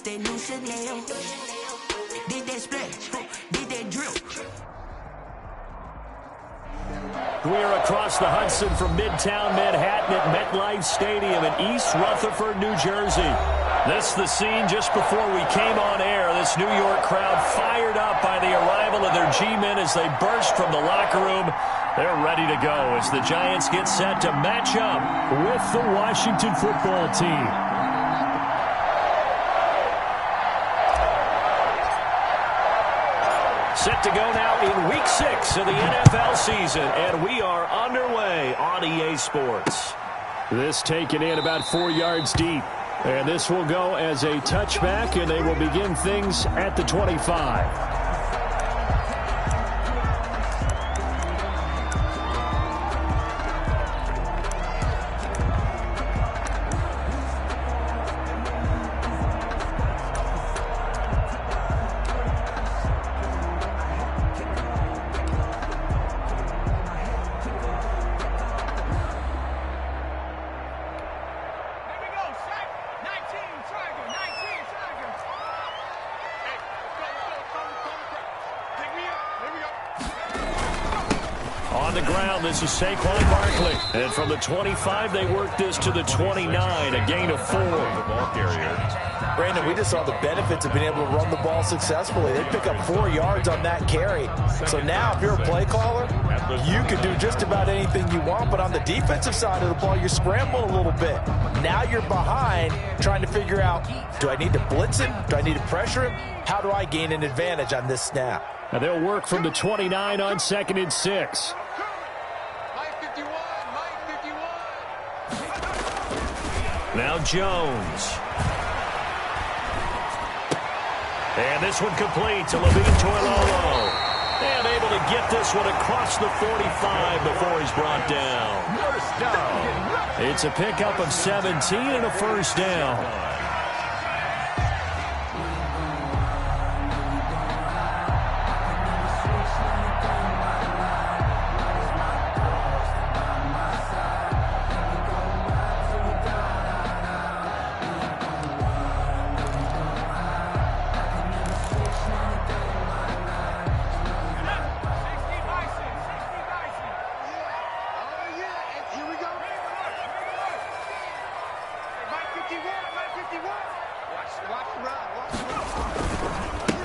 that new Chanel. Did that splash, did that drip. We're across the Hudson from Midtown Manhattan at MetLife Stadium in East Rutherford, New Jersey. This is the scene just before we came on air. This New York crowd fired up by the arrival of their G-men as they burst from the locker room. They're ready to go as the Giants get set to match up with the Washington football team. Set to go now in Week 6 of the NFL season, and we are underway on EA Sports. This taken in about 4 yards deep, and this will go as a touchback, and they will begin things at the 25. On the ground, this is Saquon Barkley. And from the 25, they work this to the 29, a gain of 4. The ball carrier. Brandon, we just saw the benefits of being able to run the ball successfully. They pick up 4 yards on that carry. So now, if you're a play caller, you can do just about anything you want. But on the defensive side of the ball, you're scrambling a little bit. Now you're behind, trying to figure out, do I need to blitz him? Do I need to pressure him? How do I gain an advantage on this snap? Now they'll work from the 29 on 2nd and 6. Now Jones. And this one complete to Levine Toilolo. And able to get this one across the 45 before he's brought down. First down. It's a pickup of 17 and a first down.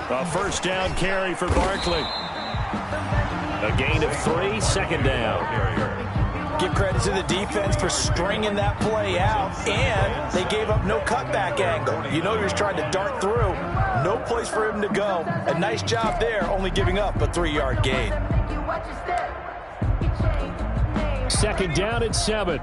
A first down carry for Barkley. A gain of 3, 2nd down. Give credit to the defense for stringing that play out, and they gave up no cutback angle. You know you're just trying to dart through. No place for him to go. A nice job there, only giving up a 3-yard gain. 2nd down and 7.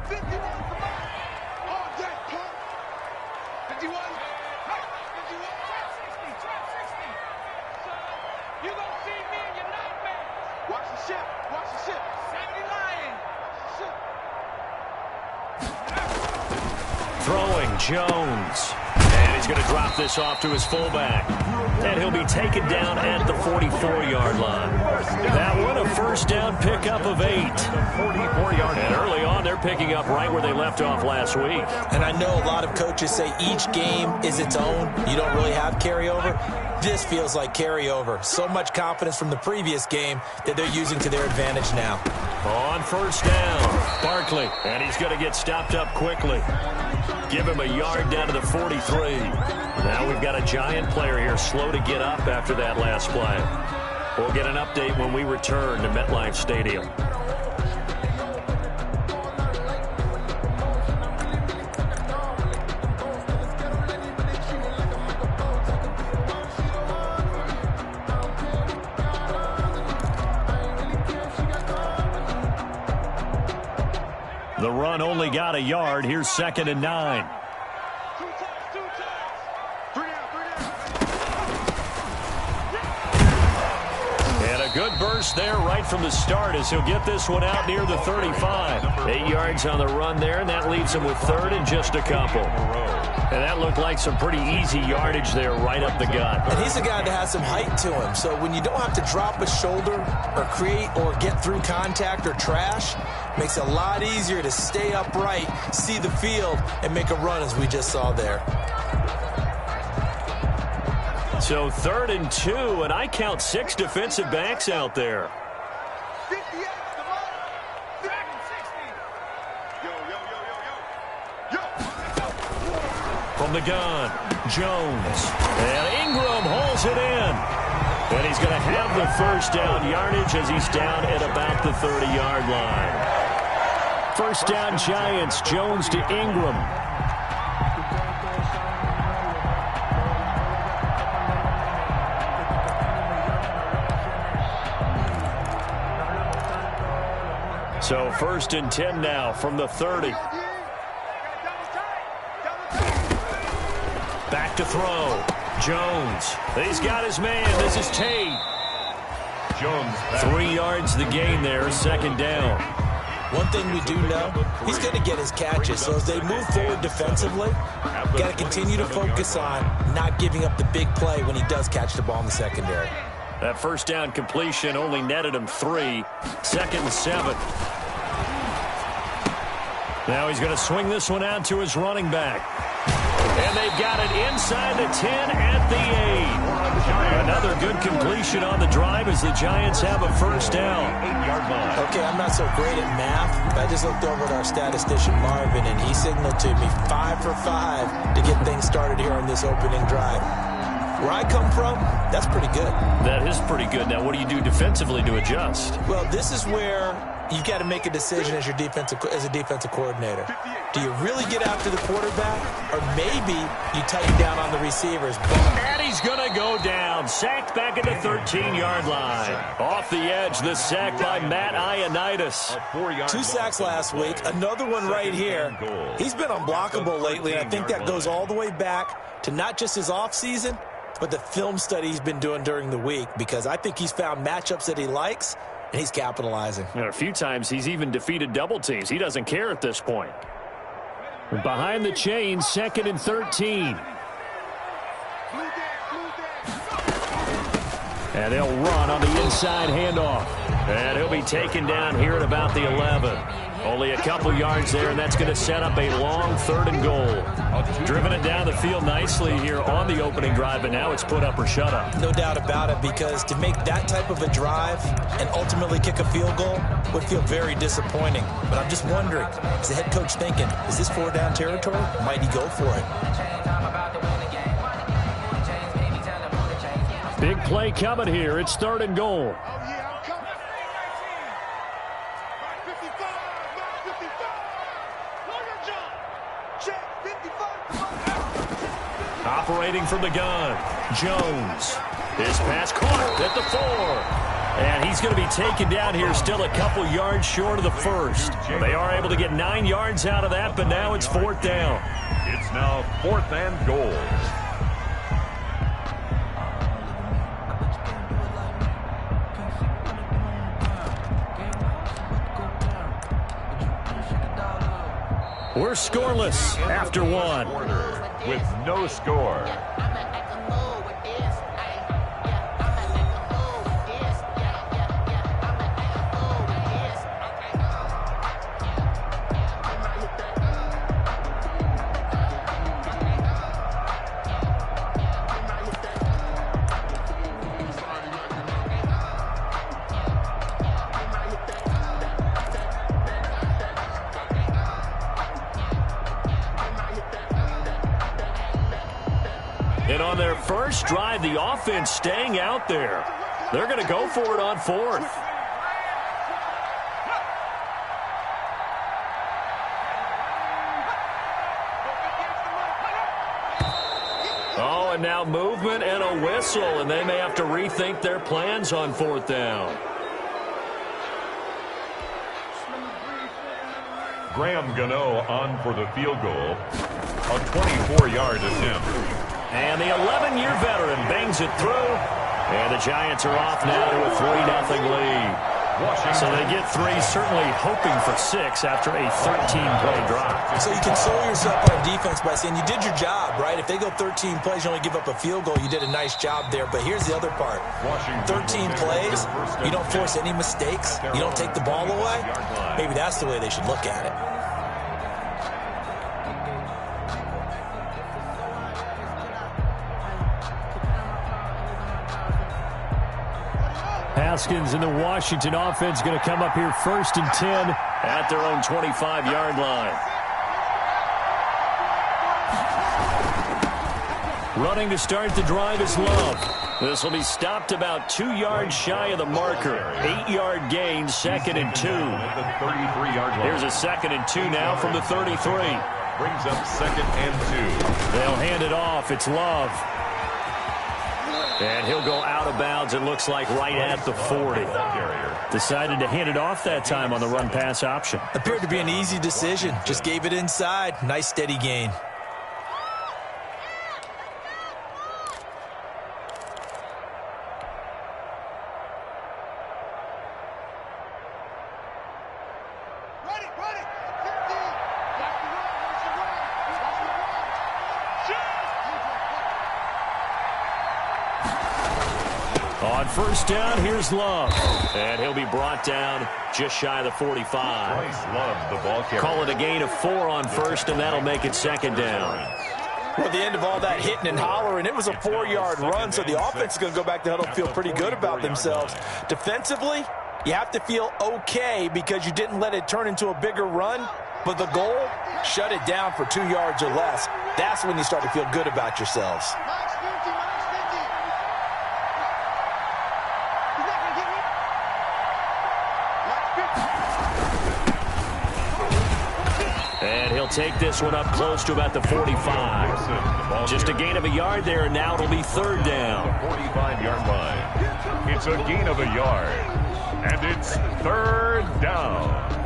Throwing Jones. And he's going to drop this off to his fullback. And he'll be taken down at the 44-yard line. That one, a first down pickup of 8. 44-yard. And early on, they're picking up right where they left off last week. And I know a lot of coaches say each game is its own. You don't really have carryover. This feels like carryover. So much confidence from the previous game that they're using to their advantage now. On first down, Barkley. And he's going to get stopped up quickly. Give him a yard down to the 43. Now we've got a Giant player here slow to get up after that last play. We'll get an update when we return to MetLife Stadium. The run only got a yard. Here's 2nd and 9. And a good burst there right from the start as he'll get this one out near the 35. 8 yards on the run there, and that leaves him with 3rd and just a couple. And that looked like some pretty easy yardage there right up the gut. And he's a guy that has some height to him. So when you don't have to drop a shoulder or create or get through contact or trash, makes it a lot easier to stay upright, see the field, and make a run as we just saw there. So 3rd and 2, and I count 6 defensive backs out there. From the gun, Jones. And Ingram holds it in. And he's going to have the first down yardage as he's down at about the 30-yard line. First down, Giants. Jones to Ingram. So 1st and 10 now from the 30. Back to throw. Jones. He's got his man. This is Tate. Jones. 3 yards the gain there. 2nd down. One thing we do know, he's going to get his catches. So as they move forward defensively, got to continue to focus on not giving up the big play when he does catch the ball in the secondary. That first down completion only netted him 3. 2nd and 7. Now he's going to swing this one out to his running back. And they've got it inside the 10 at the 8. Another good completion on the drive as the Giants have a first down. Okay, I'm not so great at math, but I just looked over at our statistician, Marvin, and he signaled to me 5 for 5 to get things started here on this opening drive. Where I come from, that's pretty good. That is pretty good. Now, what do you do defensively to adjust? Well, this is where you got to make a decision as a defensive coordinator. Do you really get after the quarterback, or maybe you tighten down on the receivers? And he's going to go down. Sacked back at the 13-yard line. Off the edge, the sack by Matt Ioannidis. 2 sacks last week, another one right here. He's been unblockable lately, and I think that goes all the way back to not just his offseason, but the film study he's been doing during the week, because I think he's found matchups that he likes, and he's capitalizing. And a few times he's even defeated double teams. He doesn't care at this point. Behind the chains, 2nd and 13. And they'll run on the inside handoff. And he'll be taken down here at about the 11. Only a couple yards there, and that's going to set up a long 3rd and goal. Driven it down the field nicely here on the opening drive, but now it's put up or shut up. No doubt about it, because to make that type of a drive and ultimately kick a field goal would feel very disappointing. But I'm just wondering, is the head coach thinking, is this 4-down territory? Might he go for it? Big play coming here. It's 3rd and goal. Operating from the gun, Jones. His pass caught at the 4. And he's going to be taken down here, still a couple yards short of the first. They are able to get 9 yards out of that, but now it's 4th down. It's now 4th and goal. We're scoreless after 1. With no score. And on their first drive, the offense staying out there. They're going to go for it on 4th. Oh, and now movement and a whistle, and they may have to rethink their plans on 4th down. Graham Gano on for the field goal. A 24-yard attempt. And the 11-year veteran bangs it through. And the Giants are off now to a 3-0 lead. So they get 3, certainly hoping for 6 after a 13-play drive. So you console yourself on defense by saying you did your job, right? If they go 13 plays, you only give up a field goal, you did a nice job there. But here's the other part. 13 plays, you don't force any mistakes, you don't take the ball away. Maybe that's the way they should look at it. Haskins and the Washington offense going to come up here 1st and 10 at their own 25-yard line. Running to start the drive is Love. This will be stopped about 2 yards shy of the marker. 8-yard gain, 2nd and 2. Here's a 2nd and 2 now from the 33. Brings up 2nd and 2. They'll hand it off. It's Love. And he'll go out of bounds, it looks like, right at the 40. Decided to hand it off that time on the run-pass option. Appeared to be an easy decision. Just gave it inside. Nice steady gain. On 1st down, here's Love. And he'll be brought down just shy of the 45. Bryce Love, the ball carrier. Call it a gain of 4 on 1st, and that'll make it 2nd down. Well, at the end of all that hitting and hollering, it was a 4-yard run, so the offense is going to go back to huddle and feel pretty good about themselves. Defensively, you have to feel okay because you didn't let it turn into a bigger run, but the goal, shut it down for 2 yards or less. That's when you start to feel good about yourselves. And he'll take this one up close to about the 45. Just a gain of a yard there, and now it'll be 3rd down. 45-yard line. It's a gain of a yard. And it's 3rd down.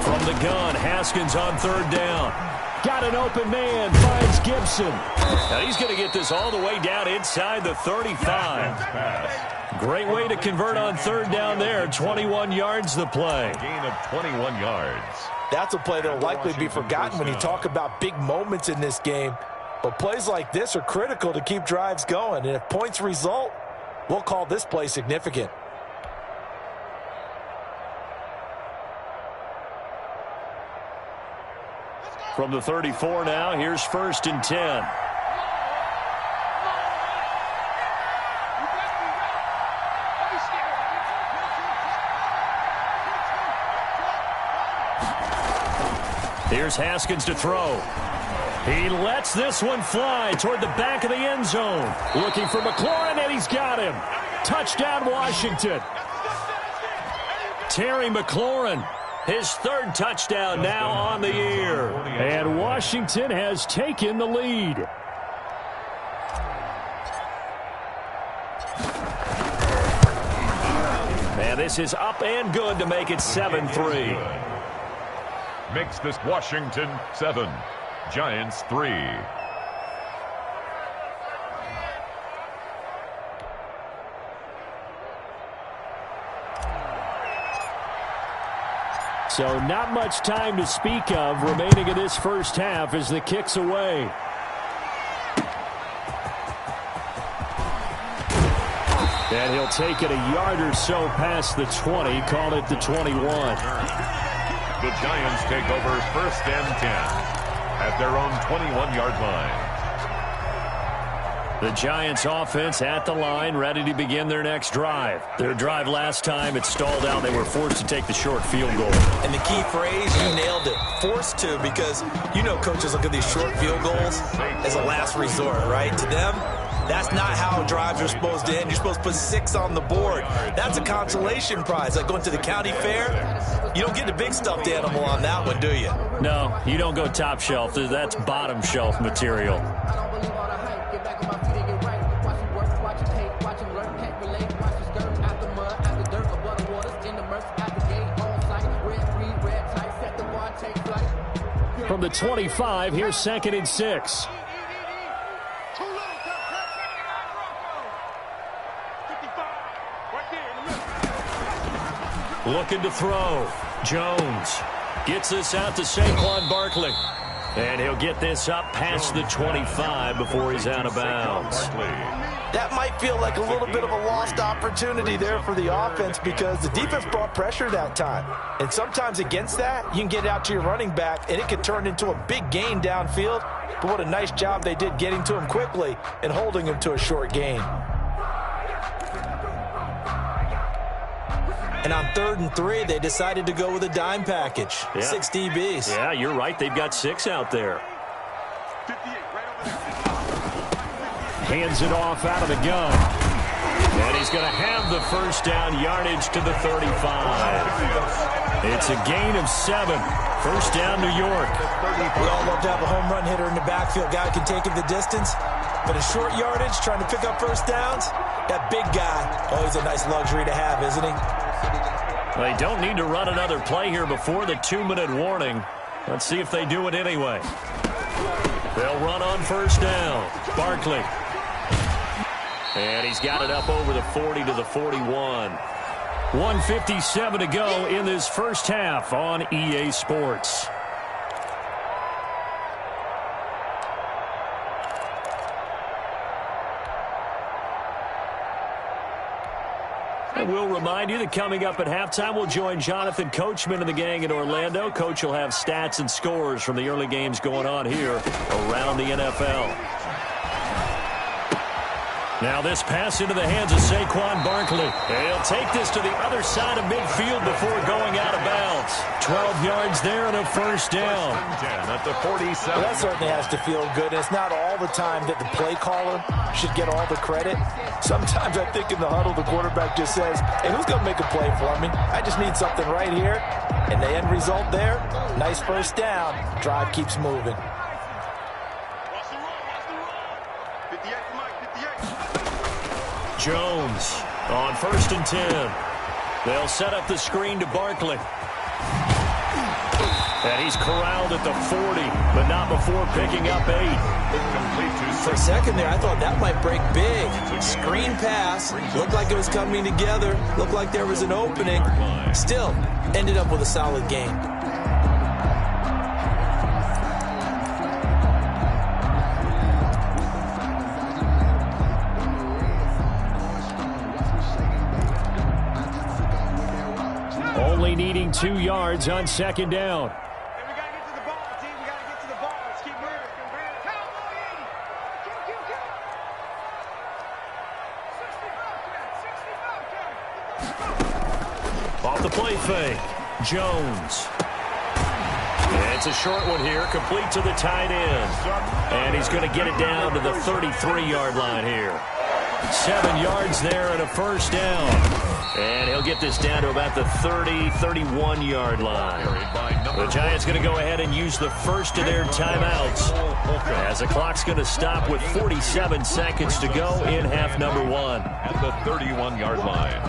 From the gun, Haskins on 3rd down. Got an open man, finds Gibson. Now he's going to get this all the way down inside the 35. Great way to convert on 3rd down there. 21 yards the play. Gain of 21 yards. That's a play that will likely be forgotten when you talk about big moments in this game. But plays like this are critical to keep drives going. And if points result, we'll call this play significant. From the 34 now, here's 1st and 10. Here's Haskins to throw. He lets this one fly toward the back of the end zone. Looking for McLaurin, and he's got him. Touchdown, Washington. Terry McLaurin. His 3rd touchdown now on the year. And Washington has taken the lead. And this is up and good to make it 7-3. Makes this Washington 7, Giants 3. So not much time to speak of remaining in this 1st half as the kick's away. And he'll take it a yard or so past the 20, call it the 21. The Giants take over 1st and 10 at their own 21-yard line. The Giants offense at the line, ready to begin their next drive. Their drive last time, it stalled out. They were forced to take the short field goal. And the key phrase, you nailed it, forced to, because you know coaches look at these short field goals as a last resort, right? To them, that's not how drives are supposed to end. You're supposed to put 6 on the board. That's a consolation prize. Like going to the county fair, you don't get the big stuffed animal on that one, do you? No, you don't go top shelf. That's bottom shelf material. From the 25, here's 2nd and 6. Looking to throw. Jones. Gets this out to Saquon Barkley. And he'll get this up past the 25 before he's out of bounds. That might feel like a little bit of a lost opportunity there for the offense because the defense brought pressure that time. And sometimes against that, you can get it out to your running back, and it could turn into a big gain downfield. But what a nice job they did getting to him quickly and holding him to a short gain. And on 3rd and 3, they decided to go with a dime package. 6 DBs. Yeah, you're right. They've got 6 out there. Hands it off out of the gun. And he's going to have the first down yardage to the 35. It's a gain of 7. First down, New York. We all love to have a home run hitter in the backfield. Guy can take it the distance. But a short yardage, trying to pick up first downs, that big guy, always a nice luxury to have, isn't he? They don't need to run another play here before the 2-minute warning. Let's see if they do it anyway. They'll run on first down. Barkley. And he's got it up over the 40 to the 41. 1:57 to go in this first half on EA Sports. And we'll remind you that coming up at halftime, we'll join Jonathan Coachman and the gang in Orlando. Coach will have stats and scores from the early games going on here around the NFL. Now this pass into the hands of Saquon Barkley. He'll take this to the other side of midfield before going out of bounds. 12 yards there and a first down. At the 47. Well, that certainly has to feel good. It's not all the time that the play caller should get all the credit. Sometimes I think in the huddle, the quarterback just says, hey, who's going to make a play for me? I just need something right here. And the end result there, nice first down. Drive keeps moving. Jones on 1st and 10. They'll set up the screen to Barkley. And he's corralled at the 40, but not before picking up 8. For a second there, I thought that might break big. Screen pass. Looked like it was coming together. Looked like there was an opening. Still, ended up with a solid game. Only needing 2 yards on 2nd down. Off the play fake, Jones. It's a short one here, complete to the tight end. And he's going to get it down to the 33-yard line here. 7 yards there and a first down. And he'll get this down to about the 30, 31-yard line. The Giants going to go ahead and use the first of their timeouts as the clock's going to stop with 47 seconds to go in half number 1. At the 31-yard line.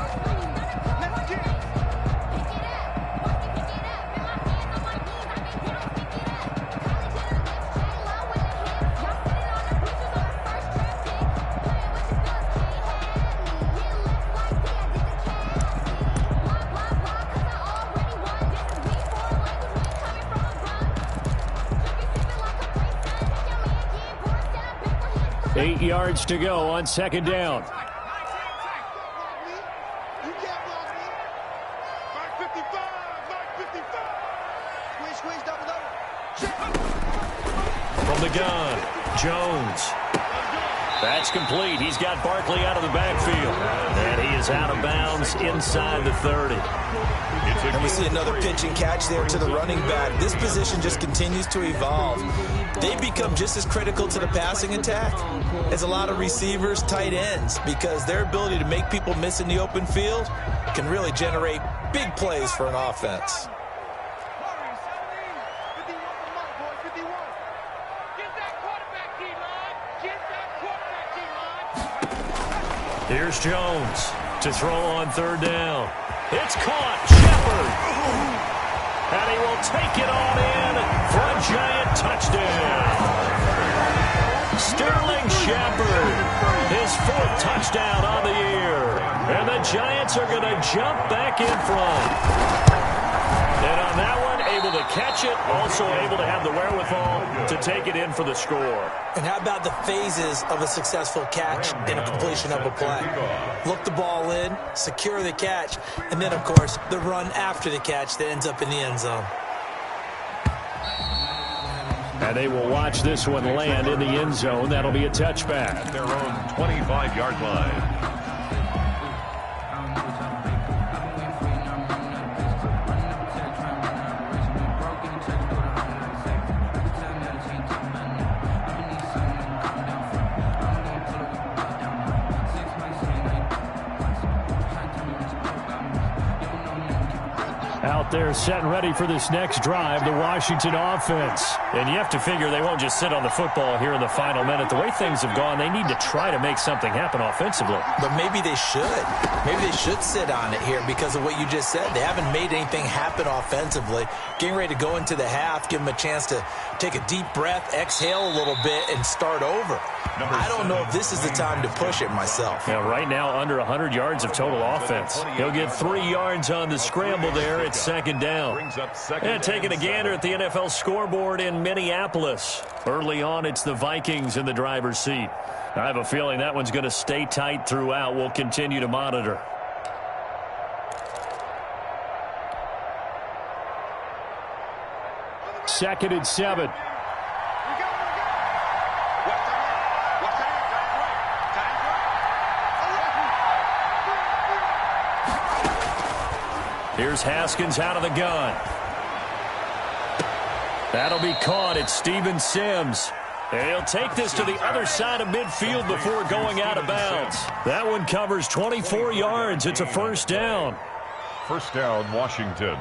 Eight yards to go on 2nd down. From the gun, Jones. That's complete. He's got Barkley out of the backfield. And he is out of bounds inside the 30. And we see another pitch and catch there to the running back. This position just continues to evolve. They become just as critical to the passing attack as a lot of receivers, tight ends, because their ability to make people miss in the open field can really generate big plays for an offense. Here's Jones to throw on 3rd down. It's caught. Shepard. And he will take it on in for a Giant touchdown. Sterling Shepard, his 4th touchdown on the year. And the Giants are going to jump back in front. And on that one, able to catch it, also able to have the wherewithal to take it in for the score. And how about the phases of a successful catch and a completion of a play? Look the ball in, secure the catch, and then, of course, the run after the catch that ends up in the end zone. And they will watch this one land in the end zone. That'll be a touchback. At their own 25-yard line. Out there set and ready for this next drive, the Washington offense. And you have to figure they won't just sit on the football here in the final minute. The way things have gone, they need to try to make something happen offensively. But maybe they should. Maybe they should sit on it here because of what you just said. They haven't made anything happen offensively. Getting ready to go into the half, give them a chance to take a deep breath, exhale a little bit, and start over. I don't know if this is the time to push it myself. Yeah, right now under 100 yards of total offense. He'll get 3 yards on the scramble there. It's second down. And taking a gander at the NFL scoreboard in Minneapolis. Early on, it's the Vikings in the driver's seat. I have a feeling that one's going to stay tight throughout. We'll continue to monitor. Second and 7. Here's Haskins out of the gun. That'll be caught. It's Steven Sims. And he'll take this to the other side of midfield before going out of bounds. That one covers 24 yards. It's a first down. First down, Washington.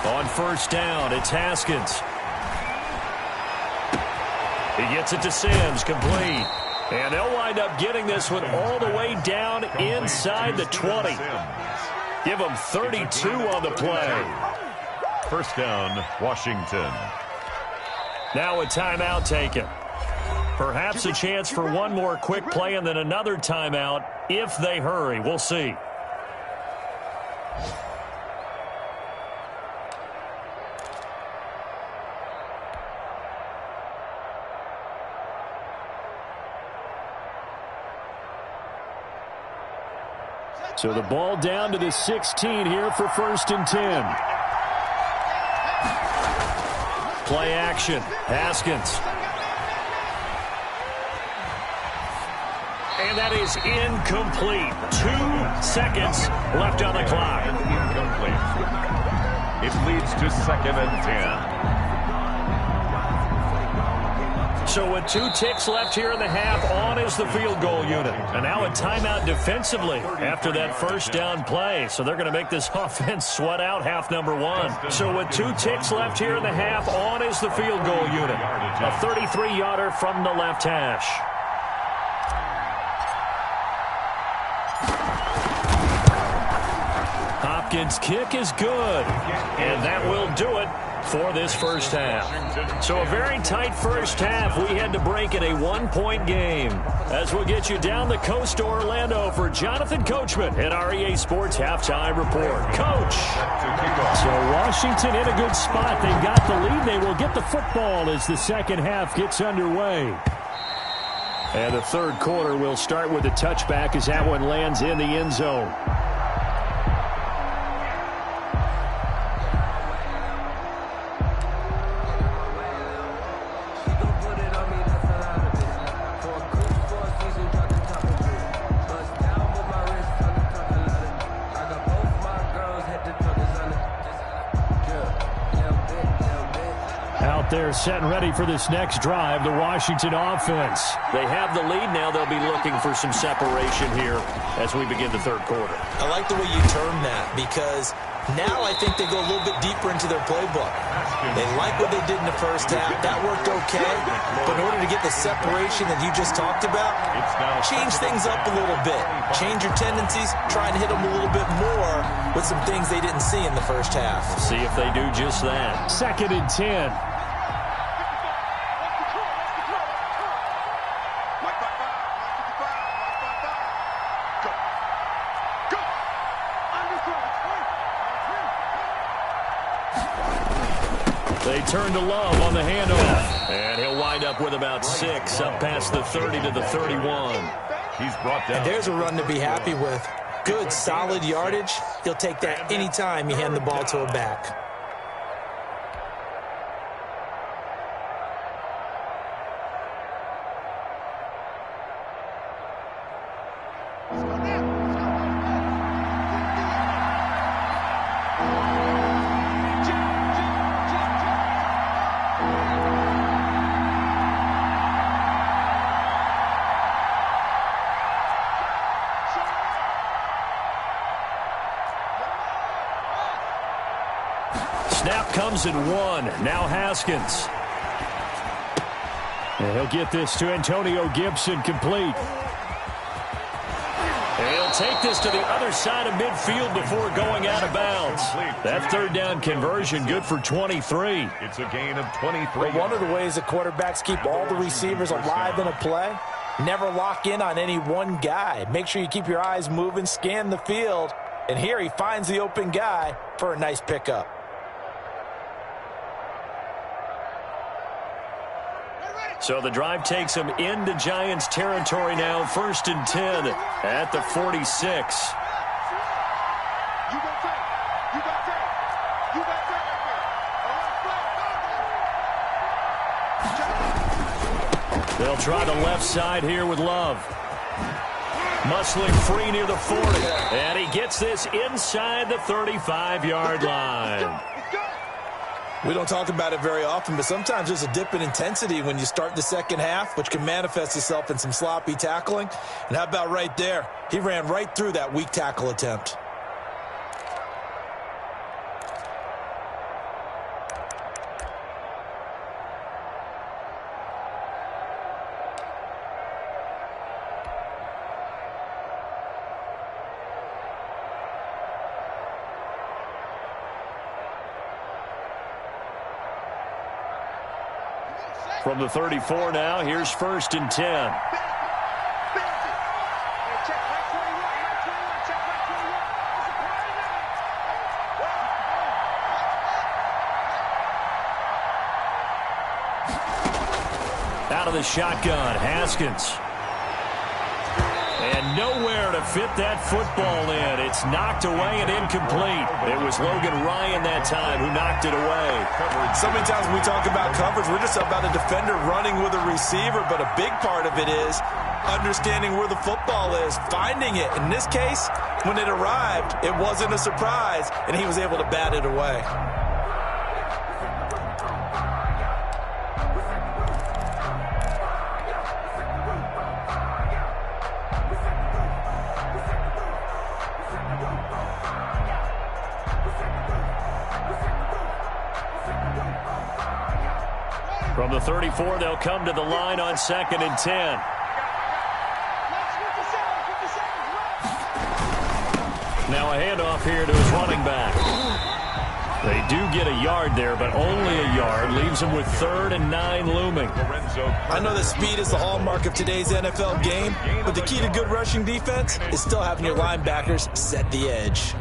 On first down, it's Haskins. He gets it to Sims, complete. And they'll wind up getting this one all the way down inside the 20. Give them 32 on the play. First down, Washington. Now a timeout taken. Perhaps a chance for one more quick play and then another timeout if they hurry. We'll see. So the ball down to the 16 here for first and 10. Play action. Haskins. And that is incomplete. 2 seconds left on the clock. Incomplete. It leads to second and 10. So with 2 ticks left here in the half, on is the field goal unit. And now a timeout defensively after that first down play. So they're going to make this offense sweat out half number 1. So with 2 ticks left here in the half, on is the field goal unit. A 33-yarder from the left hash. Hopkins' kick is good. And that will do it for this first half. So a very tight first half. We had to break in a 1-point game. As we'll get you down the coast to Orlando for Jonathan Coachman at our EA Sports Halftime Report. Coach. So Washington in a good spot. They've got the lead. They will get the football as the second half gets underway. And the third quarter will start with a touchback as that one lands in the end zone. They're set and ready for this next drive, the Washington offense. They have the lead now. They'll be looking for some separation here as we begin the third quarter. I like the way you term that because now I think they go a little bit deeper into their playbook. They like what they did in the first half. That worked okay. But in order to get the separation that you just talked about, change things up a little bit. Change your tendencies. Try and hit them a little bit more with some things they didn't see in the first half. We'll see if they do just that. Second and 10. They turn to Love on the handoff. And he'll wind up with about 6 up past the 30 to the 31. He's brought down. And there's a run to be happy with. Good, solid yardage. He'll take that anytime you hand the ball to a back. Snap comes in 1. Now Haskins. And he'll get this to Antonio Gibson, complete. And he'll take this to the other side of midfield before going out of bounds. That third down conversion good for 23. It's a gain of 23. But one of the ways that quarterbacks keep all the receivers alive in a play, never lock in on any one guy. Make sure you keep your eyes moving, scan the field. And here he finds the open guy for a nice pickup. So the drive takes him into Giants territory now, 1st and 10 at the 46. They'll try the left side here with Love. Muscling free near the 40. And he gets this inside the 35-yard line. We don't talk about it very often, but sometimes there's a dip in intensity when you start the second half, which can manifest itself in some sloppy tackling. And how about right there? He ran right through that weak tackle attempt. From the 34 now, here's 1st and 10. Out of the shotgun, Haskins. And nowhere to fit that football in. It's knocked away and incomplete. It was Logan Ryan that time who knocked it away. So many times when we talk about coverage, we're just about a defender running with a receiver, but a big part of it is understanding where the football is, finding it. In this case, when it arrived, it wasn't a surprise, and he was able to bat it away. From the 34, they'll come to the line on 2nd and 10. Now a handoff here to his running back. They do get a yard there, but only a yard. Leaves him with 3rd and 9 looming. I know that speed is the hallmark of today's NFL game, but the key to good rushing defense is still having your linebackers set the edge.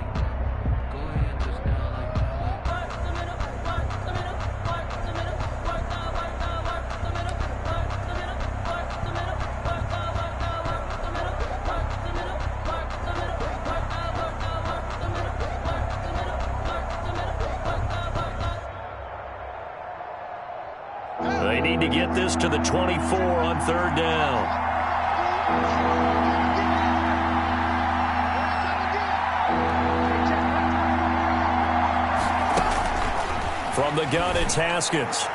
They need to get this to the 24 on 3rd down. From the gun, it's Haskins.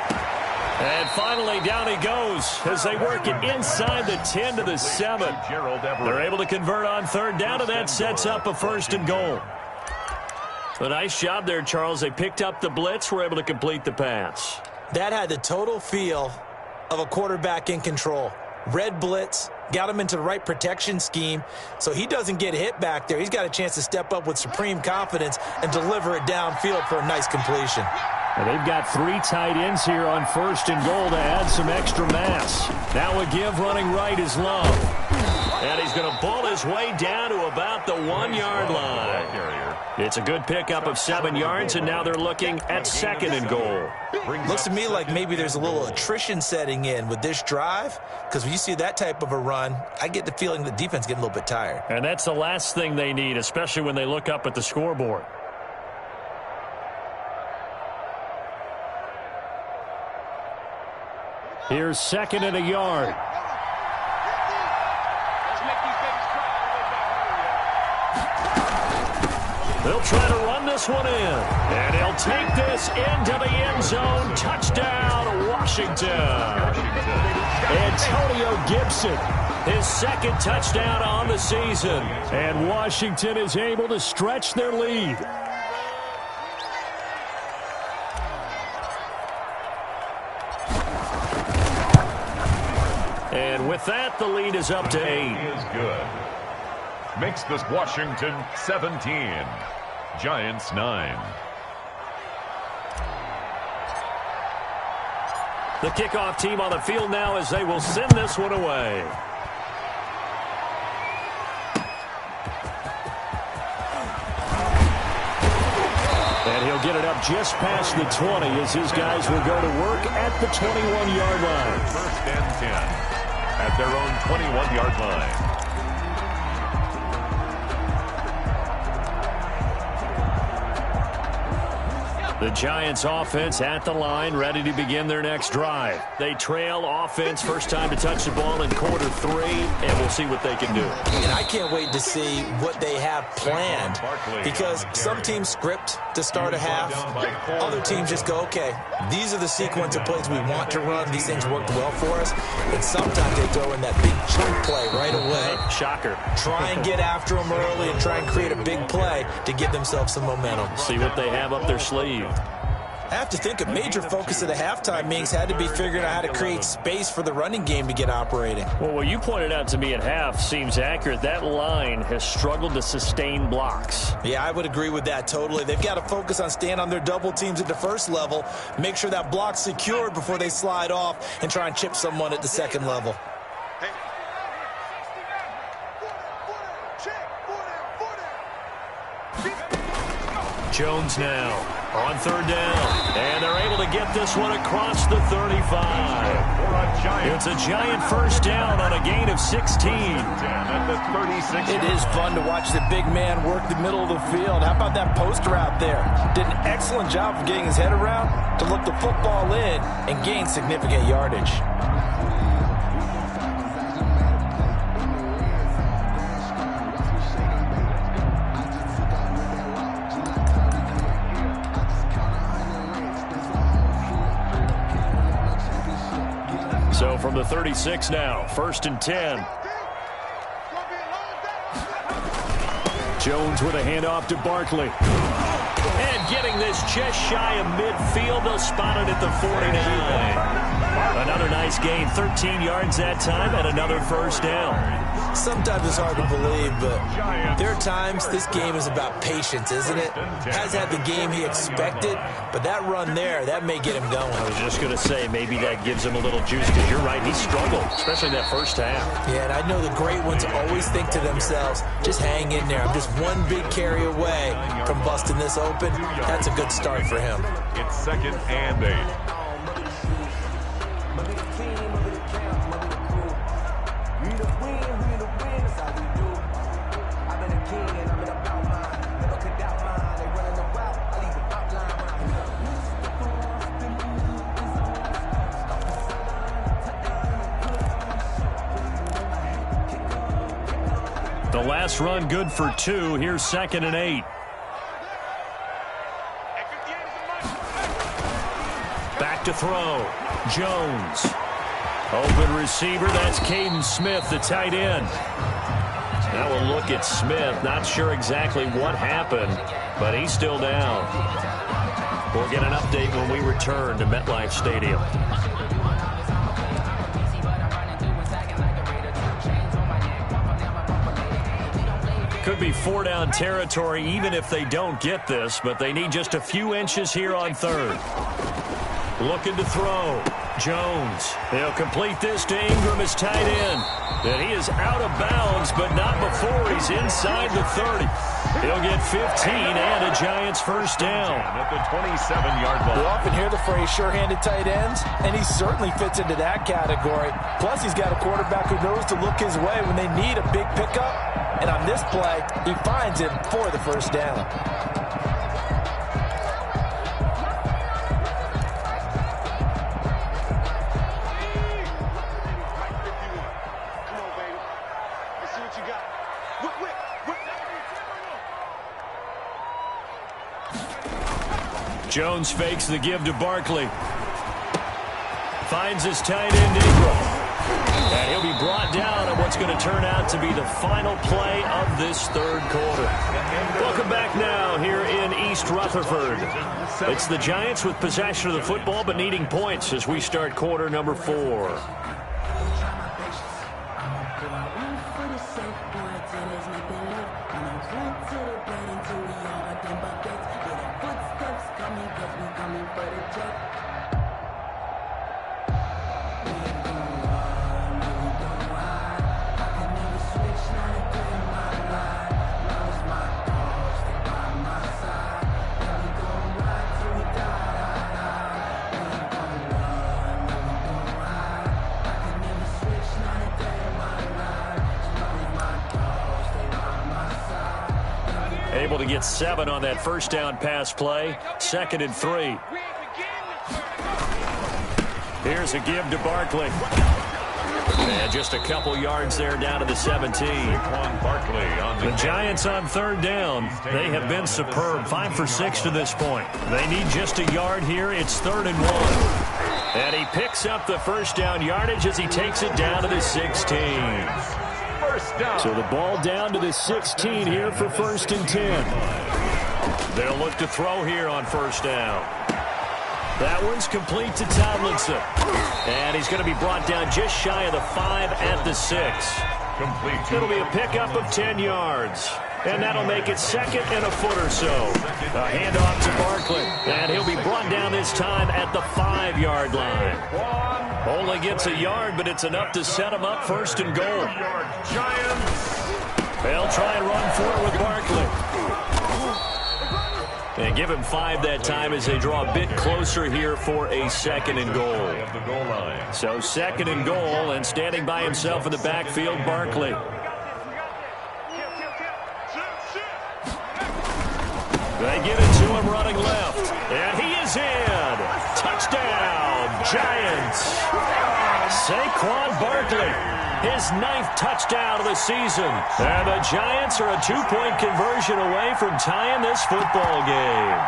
And finally, down he goes as they work it inside the 10 to the 7. They're able to convert on 3rd down, and that sets up a 1st and goal. A nice job there, Charles. They picked up the blitz, were able to complete the pass. That had the total feel of a quarterback in control. Red blitz, got him into the right protection scheme, so he doesn't get hit back there. He's got a chance to step up with supreme confidence and deliver it downfield for a nice completion. And they've got 3 tight ends here on 1st and goal to add some extra mass. Now a give running right is Love. And he's going to bull his way down to about the 1-yard line. It's a good pickup of 7 yards, and now they're looking at 2nd and goal. Looks to me like maybe there's a little attrition setting in with this drive, because when you see that type of a run, I get the feeling the defense getting a little bit tired. And that's the last thing they need, especially when they look up at the scoreboard. Here's 2nd and a yard. They'll try to run this one in. And he'll take this into the end zone. Touchdown, Washington. Antonio Gibson, his 2nd touchdown on the season. And Washington is able to stretch their lead. And with that, the lead is up to 8. Is good. Makes this Washington 17. Giants 9. The kickoff team on the field now as they will send this one away. And he'll get it up just past the 20 as his guys will go to work at the 21-yard line. 1st and 10 at their own 21-yard line. The Giants offense at the line, ready to begin their next drive. They trail offense, first time to touch the ball in quarter 3, and we'll see what they can do. And I can't wait to see what they have planned, because some teams script to start a half. Other teams just go, okay, these are the sequence of plays we want to run. These things worked well for us. And sometimes they throw in that big chunk play right away. Shocker. Try and get after them early and try and create a big play to give themselves some momentum. See what they have up their sleeve. I have to think a major focus of the halftime meetings had to be figuring out how to create space for the running game to get operating. Well, what you pointed out to me at half seems accurate. That line has struggled to sustain blocks. Yeah, I would agree with that totally. They've got to focus on staying on their double teams at the first level, make sure that block's secured before they slide off and try and chip someone at the second level. Jones now on 3rd down, and they're able to get this one across the 35. It's a Giant first down on a gain of 16. It is fun to watch the big man work the middle of the field. How about that poster out there? Did an excellent job of getting his head around to look the football in and gain significant yardage. So from the 36 now, 1st and 10. Jones with a handoff to Barkley. And getting this just shy of midfield, they'll spot it at the 49. Another nice gain, 13 yards that time, and another first down. Sometimes it's hard to believe, but there are times this game is about patience, isn't it? Has had the game he expected, but that run there, that may get him going. I was just going to say, maybe that gives him a little juice, because you're right, he struggled, especially that first half. Yeah, and I know the great ones always think to themselves, just hang in there. I'm just one big carry away from busting this open. That's a good start for him. It's 2nd and 8. The last run good for 2. Here's 2nd and 8. Back to throw. Jones. Open receiver. That's Caden Smith, the tight end. Now we'll look at Smith. Not sure exactly what happened, but he's still down. We'll get an update when we return to MetLife Stadium. Could be 4-down territory even if they don't get this, but they need just a few inches here on 3rd. Looking to throw. Jones. They'll complete this to Ingram as tight end. And he is out of bounds, but not before he's inside the 30. He'll get 15 and a Giants first down. At the 27-yard line. You often hear the phrase sure-handed tight ends, and he certainly fits into that category. Plus, he's got a quarterback who knows to look his way when they need a big pickup. And on this play, he finds him for the first down. Jones fakes the give to Barkley. Finds his tight end Ingram. And he'll be brought down on what's going to turn out to be the final play of this third quarter. Welcome back now here in East Rutherford. It's the Giants with possession of the football but needing points as we start quarter number 4. Able to get 7 on that first down pass play. 2nd and 3. Here's a give to Barkley. And just a couple yards there down to the 17. The Giants on 3rd down. They have been superb. 5 for 6 to this point. They need just a yard here. It's 3rd and 1. And he picks up the first down yardage as he takes it down to the 16. So the ball down to the 16 here for 1st and 10. They'll look to throw here on first down. That one's complete to Tomlinson. And he's going to be brought down just shy of the 5 at the 6. It'll be a pickup of 10 yards. And that'll make it 2nd and a foot or so. A handoff to Barkley. And he'll be brought down this time at the 5-yard line. Only gets a yard, but it's enough to set him up 1st and goal. They'll try and run for it with Barkley. And give him 5 that time as they draw a bit closer here for a 2nd and goal. So 2nd and goal, and standing by himself in the backfield, Barkley. They get it to him running left. And he is in. Touchdown, Giants. Saquon Barkley, his 9th touchdown of the season. And the Giants are a 2-point conversion away from tying this football game.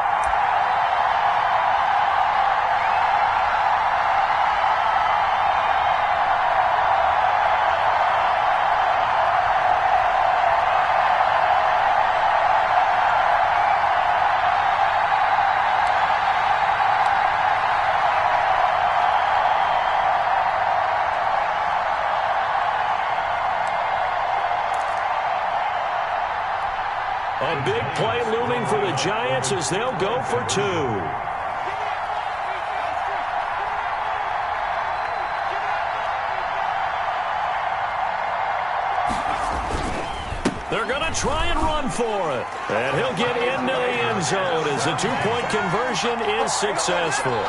A big play looming for the Giants as they'll go for 2. They're going to try and run for it. And he'll get into the end zone as the 2-point conversion is successful.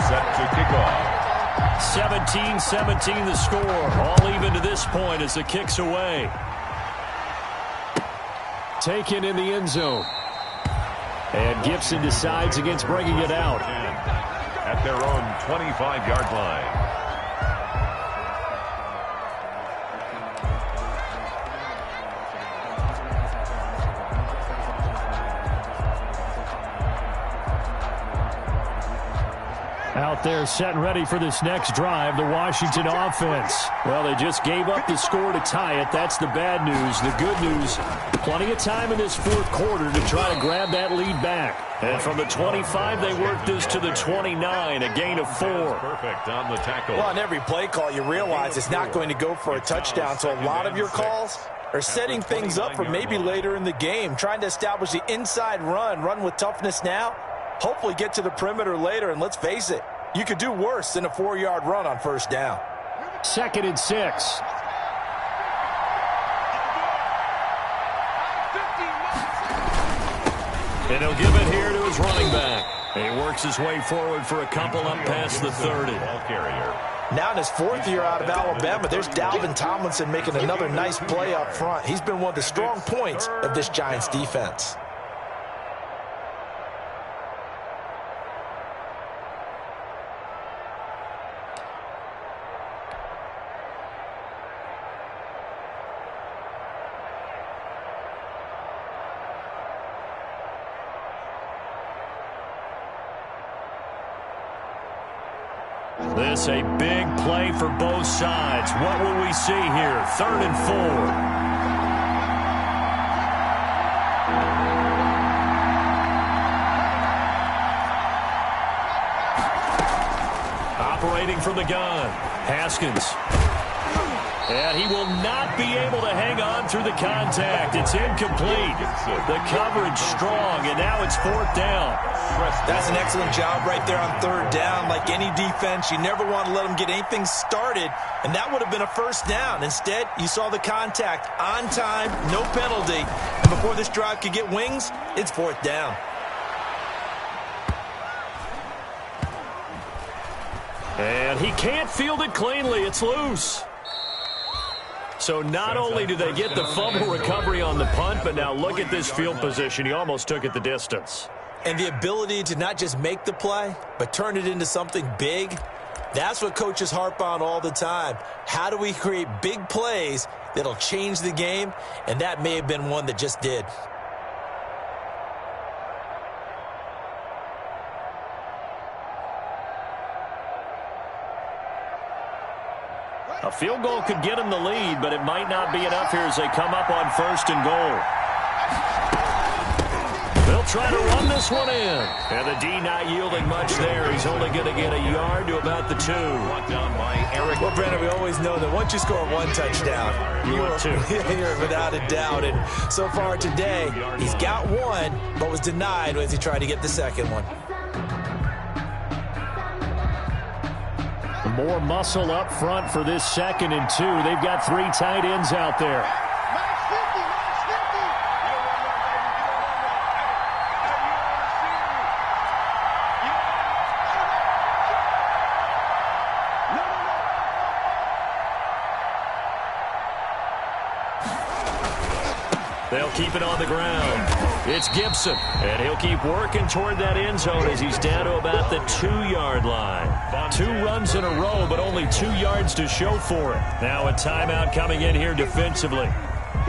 Set to kick off. 17-17 the score. All even to this point as the kick's away. Taken in the end zone. And Gibson decides against bringing it out. At their own 25-yard line. Out there set and ready for this next drive, the Washington offense. Well, they just gave up the score to tie it. That's the bad news. The good news, plenty of time in this 4th quarter to try to grab that lead back. And from the 25, they worked this to the 29, a gain of 4. Perfect on the tackle. Well, on every play call, you realize it's not going to go for a touchdown. So a lot of your calls or setting things up for maybe later in the game, trying to establish the inside run with toughness now, hopefully get to the perimeter later, and let's face it, you could do worse than a 4-yard run on first down. 2nd and 6. And he'll give it here to his running back. And he works his way forward for a couple up past the 30. Now in his 4th year out of Alabama, there's Dalvin Tomlinson making another nice play up front. He's been one of the strong points of this Giants defense. This a big play for both sides. What will we see here? 3rd and 4. Operating from the gun, Haskins. And he will not be able to hang on through the contact. It's incomplete. The coverage strong, and now it's 4th down. That's an excellent job right there on 3rd down. Like any defense, you never want to let them get anything started, and that would have been a 1st down. Instead, you saw the contact on time, no penalty, and before this drive could get wings, it's 4th down. And he can't field it cleanly. It's loose. So not only do they get the fumble recovery on the punt, but now look at this field position. He almost took it the distance. And the ability to not just make the play, but turn it into something big, that's what coaches harp on all the time. How do we create big plays that'll change the game? And that may have been one that just did. A field goal could get him the lead, but it might not be enough here as they come up on 1st and goal. They'll try to run this one in. And the D not yielding much there. He's only going to get a yard to about the 2. Well, Brandon, we always know that once you score 1 touchdown, you're 2. You're without a doubt. And so far today, he's got 1, but was denied as he tried to get the 2nd one. More muscle up front for this 2nd and 2. They've got 3 tight ends out there. They'll keep it on the ground. It's Gibson, and he'll keep working toward that end zone as he's down to about the 2-yard line. 2 runs in a row, but only 2 yards to show for it. Now a timeout coming in here defensively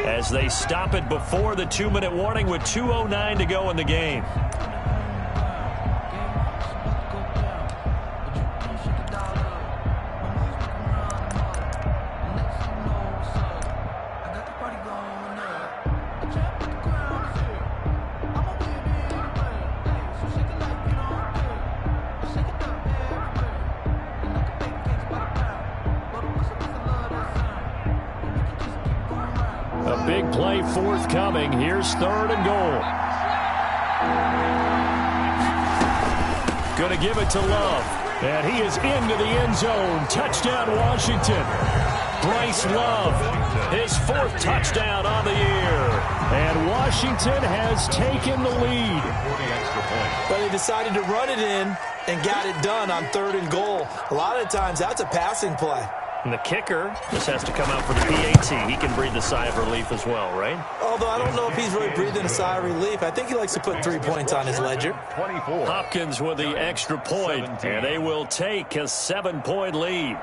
as they stop it before the 2-minute warning with 2:09 to go in the game. Big play forthcoming. Here's 3rd and goal. Going to give it to Love. And he is into the end zone. Touchdown, Washington. Bryce Love, his 4th touchdown on the year. And Washington has taken the lead. But they decided to run it in and got it done on 3rd and goal. A lot of times, that's a passing play. And the kicker just has to come out for the PAT. He can breathe a sigh of relief as well, right? Although I don't know if he's really breathing a sigh of relief. I think he likes to put 3 points on his ledger. 24. Hopkins with the extra point, and they will take a 7-point lead.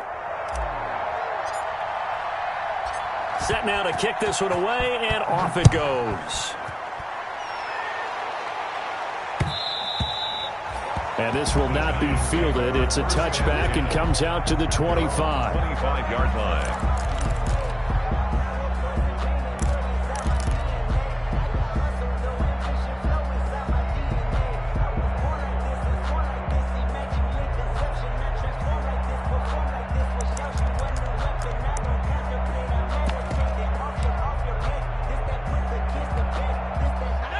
Set now to kick this one away, and off it goes. And this will not be fielded. It's a touchback and comes out to the 25. 25-yard line.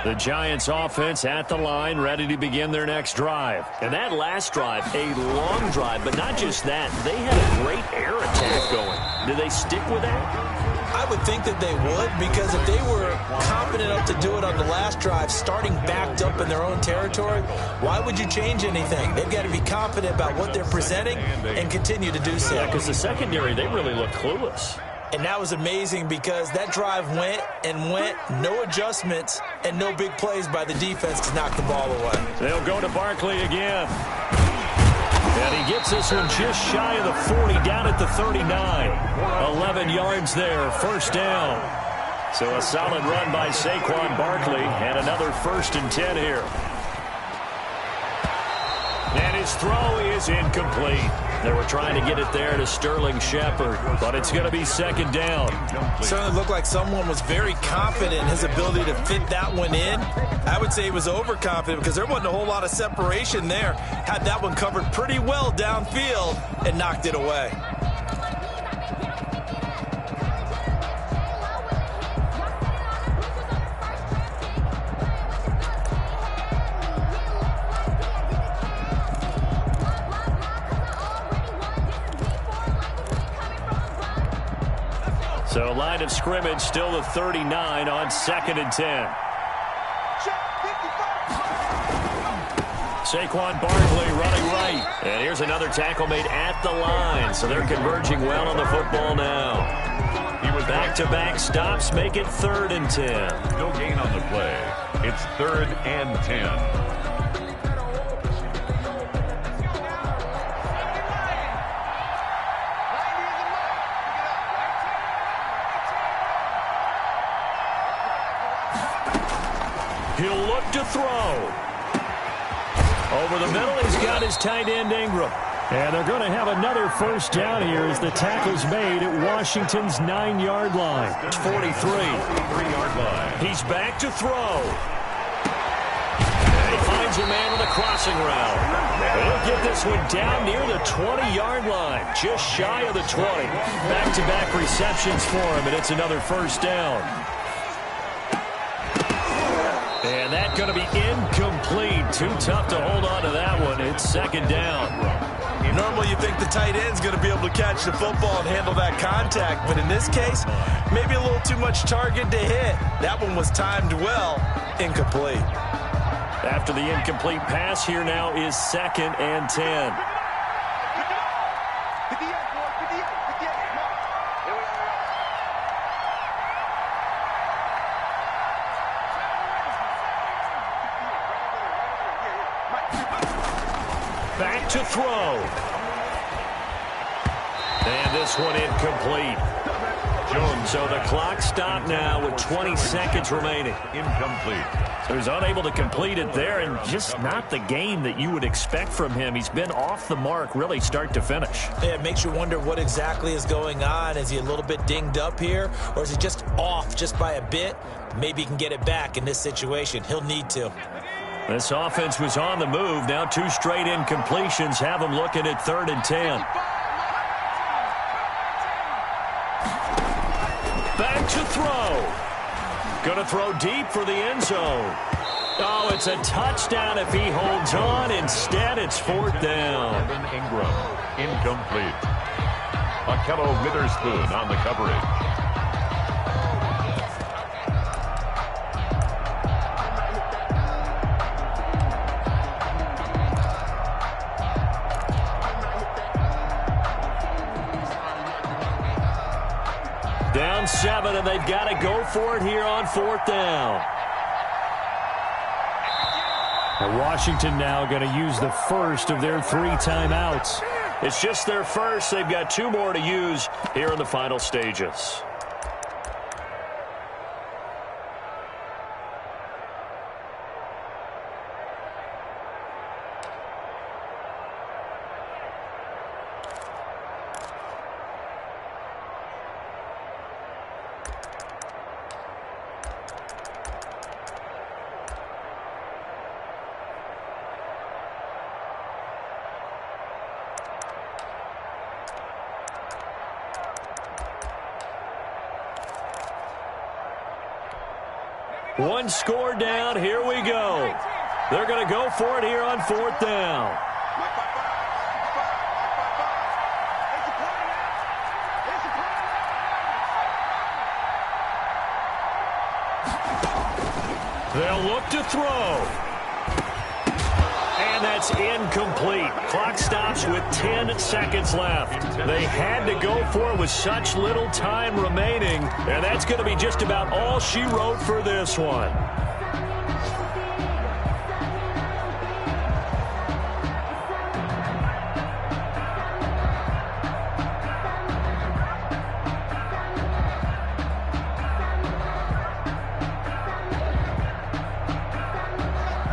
The Giants offense at the line, ready to begin their next drive. And that last drive, a long drive, but not just that. They had a great air attack going. Do they stick with that? I would think that they would, because if they were confident enough to do it on the last drive, starting backed up in their own territory, why would you change anything? They've got to be confident about what they're presenting and continue to do so. Yeah, because the secondary, they really look clueless. And that was amazing because that drive went and went, no adjustments and no big plays by the defense to knock the ball away. They'll go to Barkley again. And he gets this one just shy of the 40, down at the 39. 11 yards there, first down. So a solid run by Saquon Barkley, and another 1st and 10 here. And his throw is incomplete. They were trying to get it there to Sterling Shepard, but it's going to be 2nd down. Certainly looked like someone was very confident in his ability to fit that one in. I would say he was overconfident because there wasn't a whole lot of separation there. Had that one covered pretty well downfield and knocked it away. So line of scrimmage still the 39 on 2nd and 10. Saquon Barkley running right. And here's another tackle made at the line. So they're converging well on the football now. Back-to-back stops make it 3rd and 10. No gain on the play. It's 3rd and 10. He'll look to throw. Over the middle, he's got his tight end Ingram. And they're going to have another 1st down here as the tackle's made at Washington's 9-yard line. It's 43. 3-yard line. He's back to throw. And he finds a man with a crossing route. He'll get this one down near the 20-yard line, just shy of the 20. Back-to-back receptions for him, and it's another 1st down. And that's going to be incomplete. Too tough to hold on to that one. It's 2nd down. Normally you think the tight end's going to be able to catch the football and handle that contact, but in this case, maybe a little too much target to hit. That one was timed well. Incomplete. After the incomplete pass, here now is 2nd and 10. Back to throw. And this one incomplete. Jones. So the clock stopped now with 20 seconds remaining. Incomplete. So he's unable to complete it there, and just not the game that you would expect from him. He's been off the mark really start to finish. Yeah, it makes you wonder what exactly is going on. Is he a little bit dinged up here, or is he just off just by a bit? Maybe he can get it back in this situation. He'll need to. This offense was on the move. Now 2 straight incompletions have him looking at 3rd and 10. Back to throw. Going to throw deep for the end zone. Oh, it's a touchdown if he holds on. Instead, it's 4th down. Ingram, incomplete. Akello Witherspoon on the coverage. Down 7, and they've got to go for it here on 4th down. And Washington now going to use the first of their 3 timeouts. It's just their first. They've got 2 more to use here in the final stages. One score down. Here we go. They're going to go for it here on 4th down. They'll look to throw. And that's incomplete. Clock stops with 10 seconds left. They had to go for it with such little time remaining, and that's going to be just about all she wrote for this one.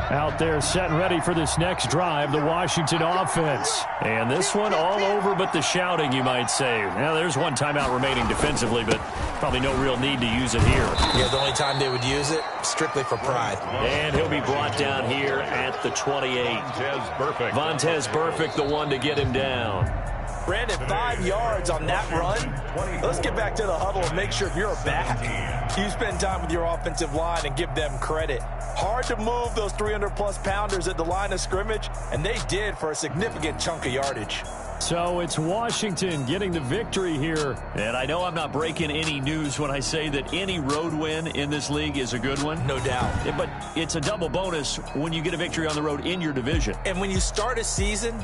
Out there set and ready for this next drive, the Washington offense. And this one all over but the shouting, you might say. Now, there's one timeout remaining defensively, but probably no real need to use it here. Yeah, the only time they would use it, strictly for pride. And he'll be brought down here at the 28. Vontez Burfict, the one to get him down. Brandon, 5 yards on that run. Let's get back to the huddle and make sure if you're a back, you spend time with your offensive line and give them credit. Hard to move those 300-plus pounders at the line of scrimmage, and they did for a significant chunk of yardage. So it's Washington getting the victory here. And I know I'm not breaking any news when I say that any road win in this league is a good one. No doubt. But it's a double bonus when you get a victory on the road in your division. And when you start a season,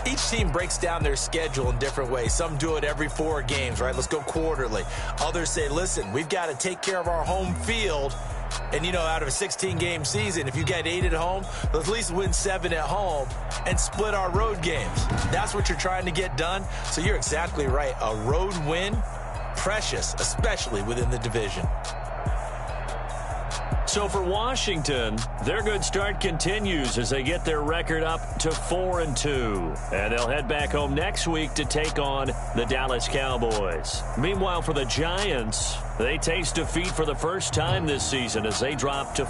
each team breaks down their schedule in different ways. Some do it every 4 games, right? Let's go quarterly. Others say, listen, we've got to take care of our home field. And, you know, out of a 16-game season, if you get 8 at home, let's at least win 7 at home and split our road games. That's what you're trying to get done. So you're exactly right. A road win, precious, especially within the division. So for Washington, their good start continues as they get their record up to 4-2. And they'll head back home next week to take on the Dallas Cowboys. Meanwhile, for the Giants, they taste defeat for the first time this season as they drop to